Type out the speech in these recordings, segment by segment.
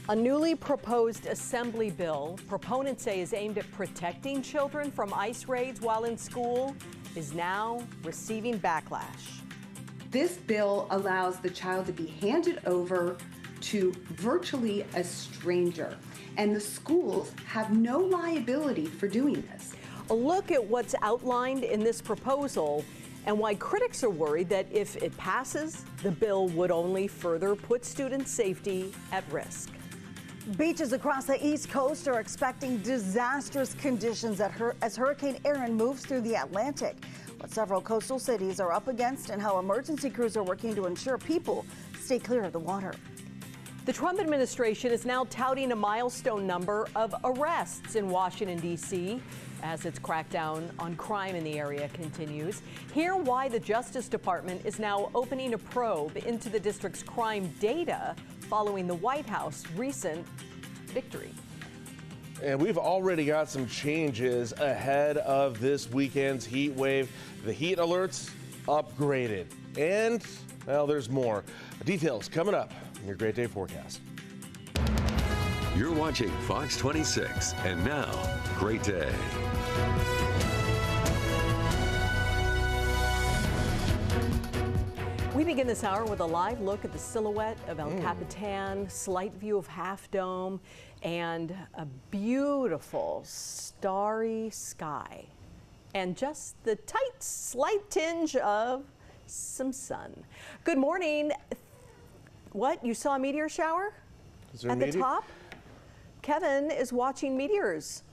A newly proposed assembly bill, proponents say is aimed at protecting children from ICE raids while in school, is now receiving backlash. This bill allows the child to be handed over to virtually a stranger, and the schools have no liability for doing this. A look at what's outlined in this proposal and why critics are worried that if it passes, the bill would only further put student safety at risk. Beaches across the East Coast are expecting disastrous conditions as Hurricane Erin moves through the Atlantic. What several coastal cities are up against and how emergency crews are working to ensure people stay clear of the water. The Trump administration is now touting a milestone number of arrests in Washington, D.C. as its crackdown on crime in the area continues. Hear why the Justice Department is now opening a probe into the district's crime data following the White House recent victory. And we've already got some changes ahead of this weekend's heat wave. The heat alerts upgraded. And, well, there's more. Details coming up in your Great Day forecast. You're watching Fox 26, and now, Great Day. We begin this hour with a live look at the silhouette of El Capitan, slight view of Half Dome, and a beautiful starry sky. And just the slight tinge of some sun. Good morning. What, you saw a meteor shower at the top? Kevin is watching meteors.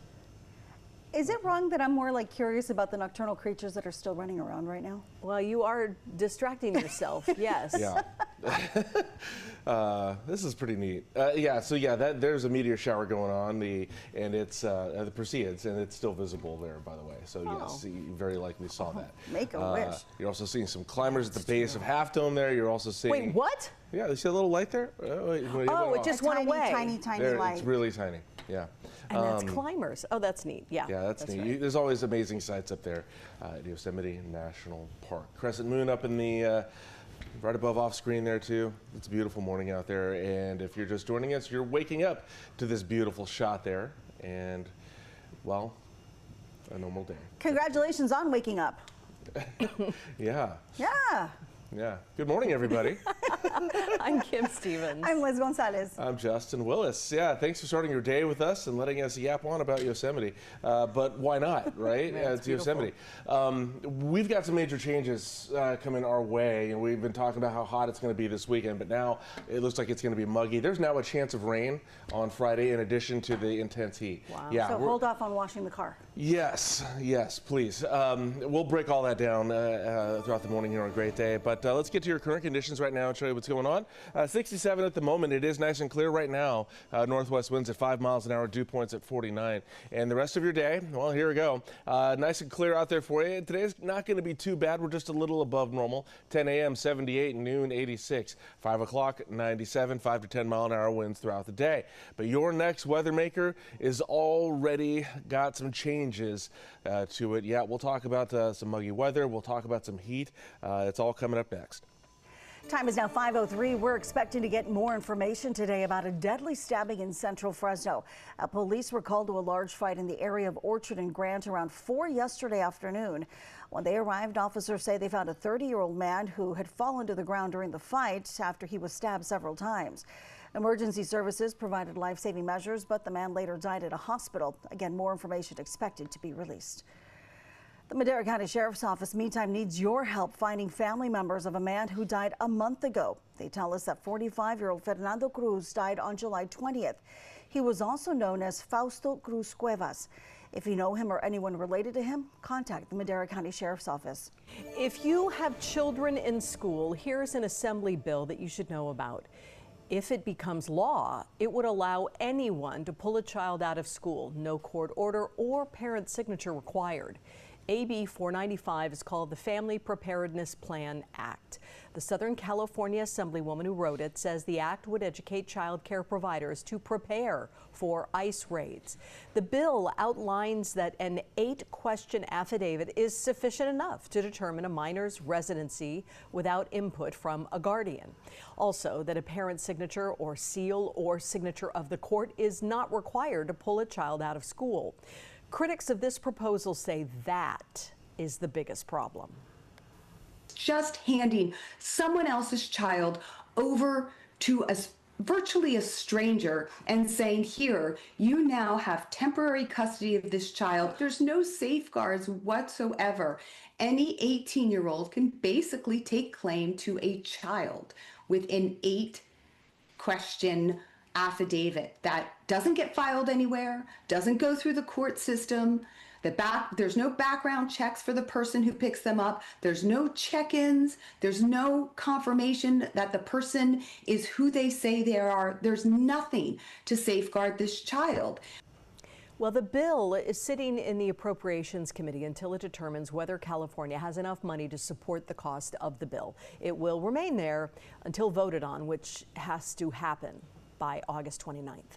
Is it wrong that I'm more like curious about the nocturnal creatures that are still running around right now? Well, you are distracting yourself, yes. Yeah. This is pretty neat. There's a meteor shower going on, and it's the Perseids, and it's still visible there, by the way. So yes, you very likely saw that. Make a wish. You're also seeing some climbers at the base of Half Dome there. You're also seeing. Wait, what? Yeah, you see a little light there? It just went away. Tiny there, light. It's really tiny. Yeah. And that's climbers. Oh, that's neat. Yeah. Yeah, that's neat. Right. There's always amazing sights up there at Yosemite National Park. Crescent moon up in the right above off screen there too. It's a beautiful morning out there, and if you're just joining us, you're waking up to this beautiful shot there, and well, a normal day. Congratulations on waking up. Yeah. Yeah. Yeah. Good morning, everybody. I'm Kim Stevens. I'm Liz Gonzalez. I'm Justin Willis. Yeah, thanks for starting your day with us and letting us yap on about Yosemite. But why not, right? It's Yosemite. We've got some major changes coming our way, and we've been talking about how hot it's going to be this weekend, but now it looks like it's going to be muggy. There's now a chance of rain on Friday in addition to the intense heat. Wow. Yeah, so hold off on washing the car. Yes, please. We'll break all that down throughout the morning here on a Great Day, but let's get to your current conditions right now and show you what's going on. 67 at the moment. It is nice and clear right now. Northwest winds at 5 miles an hour, dew points at 49. And the rest of your day, well, here we go. Nice and clear out there for you. Today's not going to be too bad. We're just a little above normal. 10 a.m. 78, noon 86. 5 o'clock 97, 5 to 10 mile an hour winds throughout the day. But your next weather maker is already got some changes to it. Yeah, we'll talk about some muggy weather. We'll talk about some heat. It's all coming up next. Time is now 5:03. We're expecting to get more information today about a deadly stabbing in central Fresno. Police were called to a large fight in the area of Orchard and Grant around 4 yesterday afternoon. When they arrived, officers say they found a 30-year-old man who had fallen to the ground during the fight after he was stabbed several times. Emergency services provided life-saving measures, but the man later died at a hospital. Again, more information expected to be released. The Madera County Sheriff's Office, meantime, needs your help finding family members of a man who died a month ago. They tell us that 45-year-old Fernando Cruz died on July 20th. He was also known as Fausto Cruz Cuevas. If you know him or anyone related to him, contact the Madera County Sheriff's Office. If you have children in school, here's an assembly bill that you should know about. If it becomes law, it would allow anyone to pull a child out of school, no court order or parent signature required. AB 495 is called the Family Preparedness Plan Act. The Southern California Assemblywoman who wrote it says the act would educate child care providers to prepare for ICE raids. The bill outlines that an 8-question affidavit is sufficient enough to determine a minor's residency without input from a guardian. Also, that a parent's signature or seal or signature of the court is not required to pull a child out of school. Critics of this proposal say that is the biggest problem. Just handing someone else's child over to virtually a stranger and saying, here, you now have temporary custody of this child. There's no safeguards whatsoever. Any 18-year-old can basically take claim to a child with an 8-question affidavit that doesn't get filed anywhere, doesn't go through the court system. There's no background checks for the person who picks them up. There's no check-ins. There's no confirmation that the person is who they say they are. There's nothing to safeguard this child. Well, the bill is sitting in the Appropriations Committee until it determines whether California has enough money to support the cost of the bill. It will remain there until voted on, which has to happen by August 29th.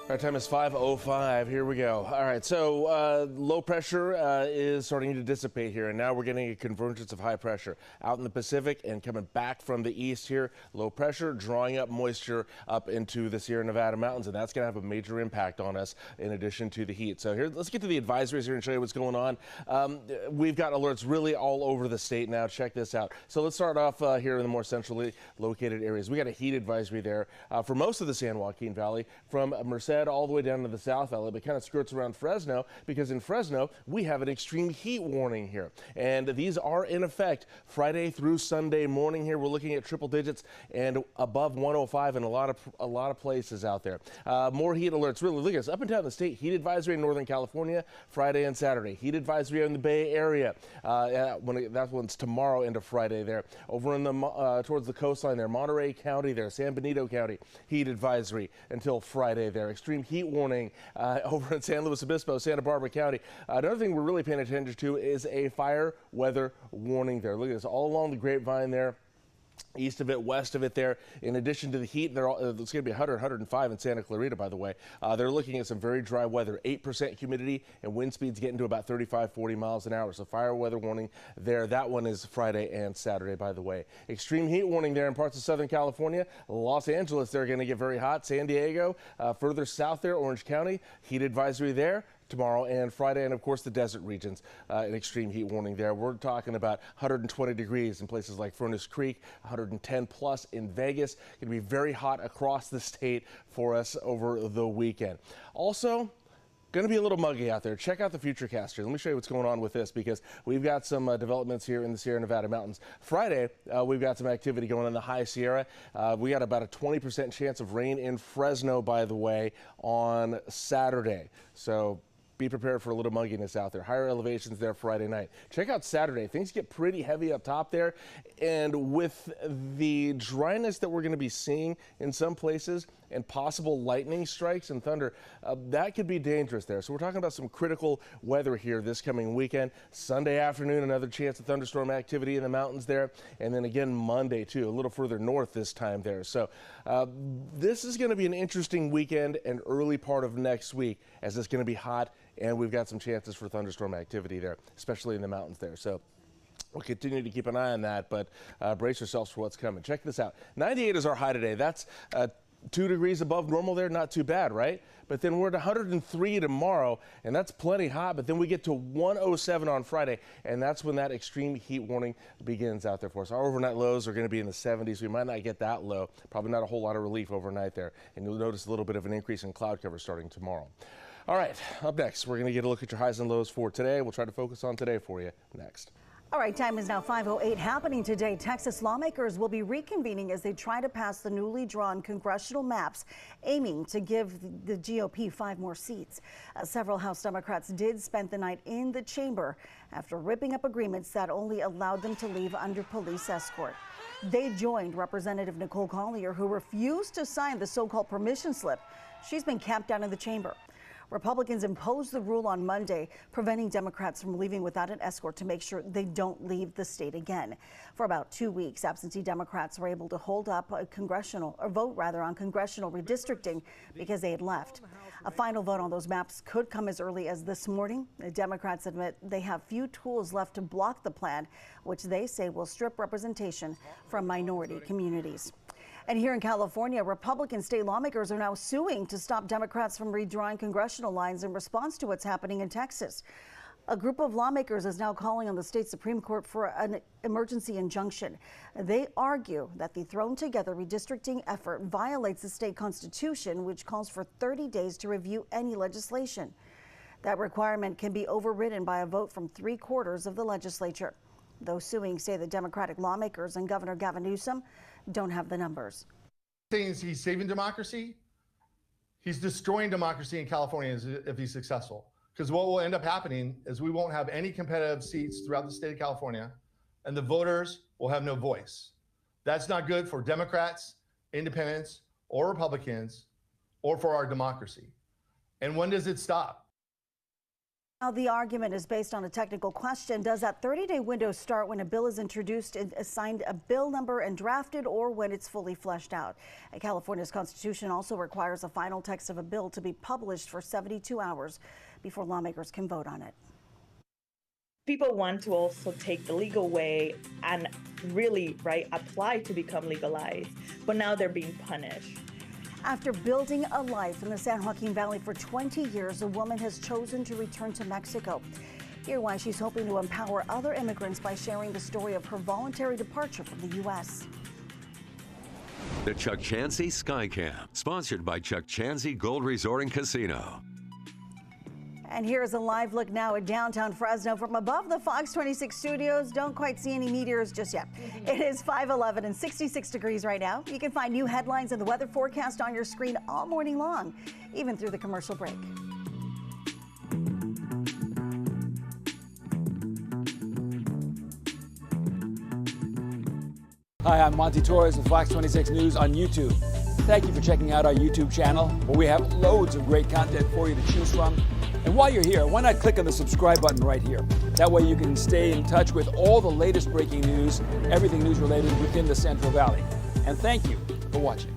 Our time is 5:05. Here we go. All right, so low pressure is starting to dissipate here, and now we're getting a convergence of high pressure out in the Pacific and coming back from the east here. Low pressure drawing up moisture up into the Sierra Nevada mountains, and that's going to have a major impact on us in addition to the heat. So here, let's get to the advisories here and show you what's going on. We've got alerts really all over the state now. Check this out. So let's start off here in the more centrally located areas. We got a heat advisory there for most of the San Joaquin Valley, from Merced all the way down to the South Valley, but kind of skirts around Fresno, because in Fresno we have an extreme heat warning here, and these are in effect Friday through Sunday morning. Here we're looking at triple digits and above 105 in a lot of places out there. More heat alerts. Really, look at this up and down the state. Heat advisory in Northern California Friday and Saturday. Heat advisory in the Bay Area. That one's tomorrow into Friday there. Over in the towards the coastline there, Monterey County there, San Benito County, heat advisory until Friday there. Extreme heat warning over in San Luis Obispo, Santa Barbara County. Another thing we're really paying attention to is a fire weather warning there. Look at this all along the Grapevine there. East of it, west of it there. In addition to the heat, it's going to be 100, 105 in Santa Clarita, by the way. They're looking at some very dry weather, 8% humidity, and wind speeds getting to about 35, 40 miles an hour. So fire weather warning there. That one is Friday and Saturday, by the way. Extreme heat warning there in parts of Southern California. Los Angeles, they're going to get very hot. San Diego, further south there, Orange County, heat advisory there tomorrow and Friday, and of course the desert regions, an extreme heat warning there. We're talking about 120 degrees in places like Furnace Creek, 110 plus in Vegas. Going to be very hot across the state for us over the weekend. Also, going to be a little muggy out there. Check out the Futurecast here. Let me show you what's going on with this, because we've got some developments here in the Sierra Nevada mountains. Friday, we've got some activity going on in the High Sierra. We got about a 20% chance of rain in Fresno, by the way, on Saturday. So be prepared for a little mugginess out there. Higher elevations there Friday night. Check out Saturday. Things get pretty heavy up top there. And with the dryness that we're going to be seeing in some places and possible lightning strikes and thunder, that could be dangerous there. So we're talking about some critical weather here this coming weekend. Sunday afternoon, another chance of thunderstorm activity in the mountains there. And then again Monday too, a little further north this time there. So this is going to be an interesting weekend and early part of next week, as it's going to be hot. And we've got some chances for thunderstorm activity there, especially in the mountains there. So we'll continue to keep an eye on that, but brace yourselves for what's coming. Check this out. 98 is our high today. That's 2 degrees above normal there. Not too bad, right? But then we're at 103 tomorrow, and that's plenty hot. But then we get to 107 on Friday, and that's when that extreme heat warning begins out there for us. Our overnight lows are going to be in the 70s. We might not get that low. Probably not a whole lot of relief overnight there. And you'll notice a little bit of an increase in cloud cover starting tomorrow. All right, up next, we're going to get a look at your highs and lows for today. We'll try to focus on today for you next. All right, time is now 5:08. Happening today, Texas lawmakers will be reconvening as they try to pass the newly drawn congressional maps, aiming to give the GOP 5 more seats. Several House Democrats did spend the night in the chamber after ripping up agreements that only allowed them to leave under police escort. They joined Representative Nicole Collier, who refused to sign the so-called permission slip. She's been camped down in the chamber. Republicans imposed the rule on Monday, preventing Democrats from leaving without an escort to make sure they don't leave the state again. For about 2 weeks, absentee Democrats were able to hold up a vote on congressional redistricting because they had left. A final vote on those maps could come as early as this morning. The Democrats admit they have few tools left to block the plan, which they say will strip representation from minority communities. And here in California, Republican state lawmakers are now suing to stop Democrats from redrawing congressional lines in response to what's happening in Texas. A group of lawmakers is now calling on the state Supreme Court for an emergency injunction. They argue that the thrown together redistricting effort violates the state constitution, which calls for 30 days to review any legislation. That requirement can be overridden by a vote from 3/4 of the legislature. Those suing say the Democratic lawmakers and Governor Gavin Newsom don't have the numbers. He's saving democracy. He's destroying democracy in California if he's successful. Because what will end up happening is we won't have any competitive seats throughout the state of California, and the voters will have no voice. That's not good for Democrats, independents, or Republicans, or for our democracy. And when does it stop? Now, the argument is based on a technical question. Does that 30-day window start when a bill is introduced and assigned a bill number and drafted, or when it's fully fleshed out? And California's constitution also requires a final text of a bill to be published for 72 hours before lawmakers can vote on it. People want to also take the legal way and really, apply to become legalized, but now they're being punished. After building a life in the San Joaquin Valley for 20 years, a woman has chosen to return to Mexico. Hear why she's hoping to empower other immigrants by sharing the story of her voluntary departure from the U.S. The Chuck Chansey Sky Camp, sponsored by Chuck Chansey Gold Resort and Casino. And here's a live look now at downtown Fresno from above the Fox 26 studios. Don't quite see any meteors just yet. It is 5:11 and 66 degrees right now. You can find new headlines and the weather forecast on your screen all morning long, even through the commercial break. Hi, I'm Monty Torres of Fox 26 News on YouTube. Thank you for checking out our YouTube channel, where we have loads of great content for you to choose from. And while you're here, why not click on the subscribe button right here? That way you can stay in touch with all the latest breaking news, everything news related within the Central Valley. And thank you for watching.